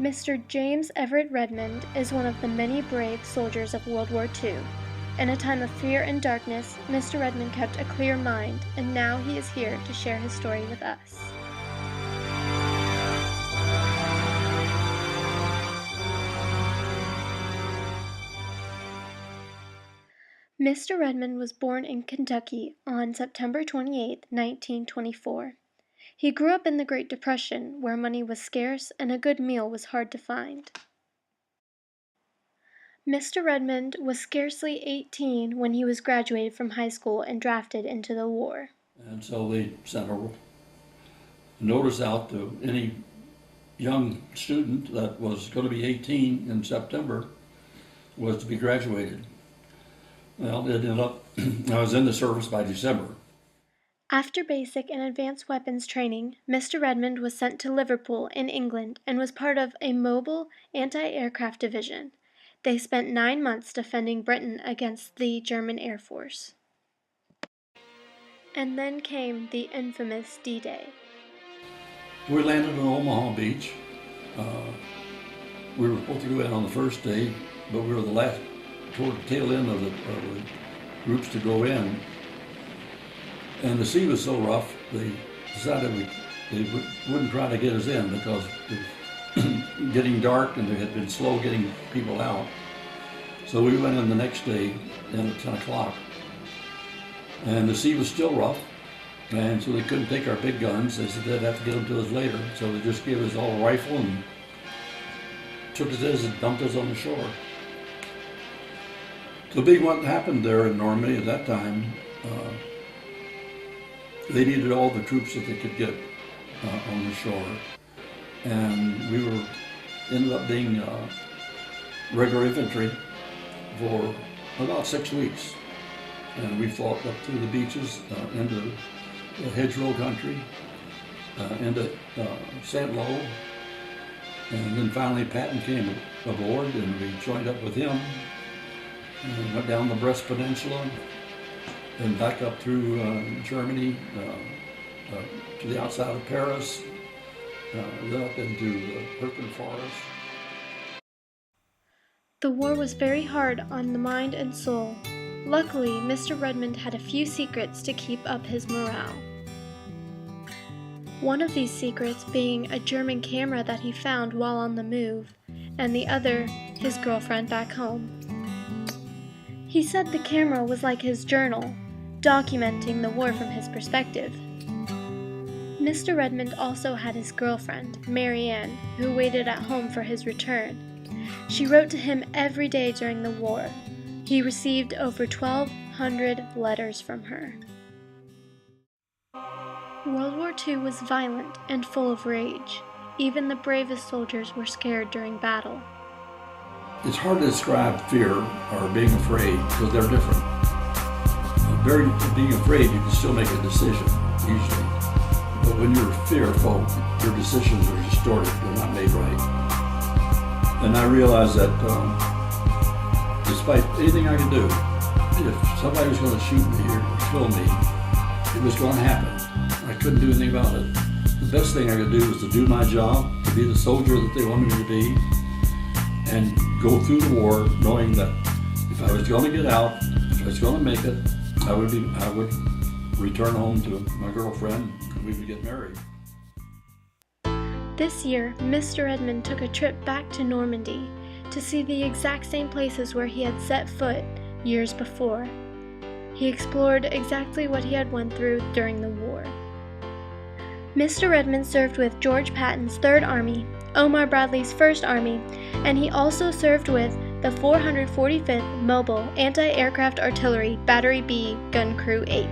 Mr. James Everett Redmond is one of the many brave soldiers of World War II. In a time of fear and darkness, Mr. Redmond kept a clear mind, and now he is here to share his story with us. Mr. Redmond was born in Kentucky on September 28, 1924. He grew up in the Great Depression, where money was scarce and a good meal was hard to find. Mr. Redmond was scarcely 18 when he was graduated from high school and drafted into the war. And so they sent a notice out to any young student that was going to be 18 in September was to be graduated. Well, it ended up, I was in the service by December. After basic and advanced weapons training, Mr. Redmond was sent to Liverpool in England and was part of a mobile anti-aircraft division. They spent 9 months defending Britain against the German Air Force. And then came the infamous D-Day. We landed on Omaha Beach. We were supposed to go in on the first day, but we were the last, toward the tail end of the groups to go in. And the sea was so rough, they decided they wouldn't try to get us in because it was getting dark and they had been slow getting people out. So we went in the next day at 10 o'clock. And the sea was still rough, and so they couldn't take our big guns. They said they'd have to get them to us later. So they just gave us all a rifle and took us in and dumped us on the shore. The big one happened there in Normandy at that time. They needed all the troops that they could get on the shore. And we ended up being regular infantry for about 6 weeks. And we fought up through the beaches, into the hedgerow country, into St. Lo. And then finally Patton came aboard and we joined up with him and went down the Brest Peninsula and back up through Germany to the outside of Paris, then up into the Hürtgen Forest. The war was very hard on the mind and soul. Luckily, Mr. Redmond had a few secrets to keep up his morale. One of these secrets being a German camera that he found while on the move, and the other, his girlfriend back home. He said the camera was like his journal, documenting the war from his perspective. Mr. Redmond also had his girlfriend, Mary Ann, who waited at home for his return. She wrote to him every day during the war. He received over 1,200 letters from her. World War II was violent and full of rage. Even the bravest soldiers were scared during battle. It's hard to describe fear or being afraid because they're different. Being afraid, you can still make a decision, usually. But when you're fearful, your decisions are distorted, they're not made right. And I realized that despite anything I could do, if somebody was going to shoot me or kill me, it was going to happen. I couldn't do anything about it. The best thing I could do was to do my job, to be the soldier that they wanted me to be, and go through the war knowing that if I was going to get out, if I was going to make it, I would return home to my girlfriend and we would get married. This year, Mr. Redmond took a trip back to Normandy to see the exact same places where he had set foot years before. He explored exactly what he had went through during the war. Mr. Redmond served with George Patton's 3rd Army, Omar Bradley's 1st Army, and he also served with the 445th Mobile Anti-Aircraft Artillery Battery B Gun Crew 8.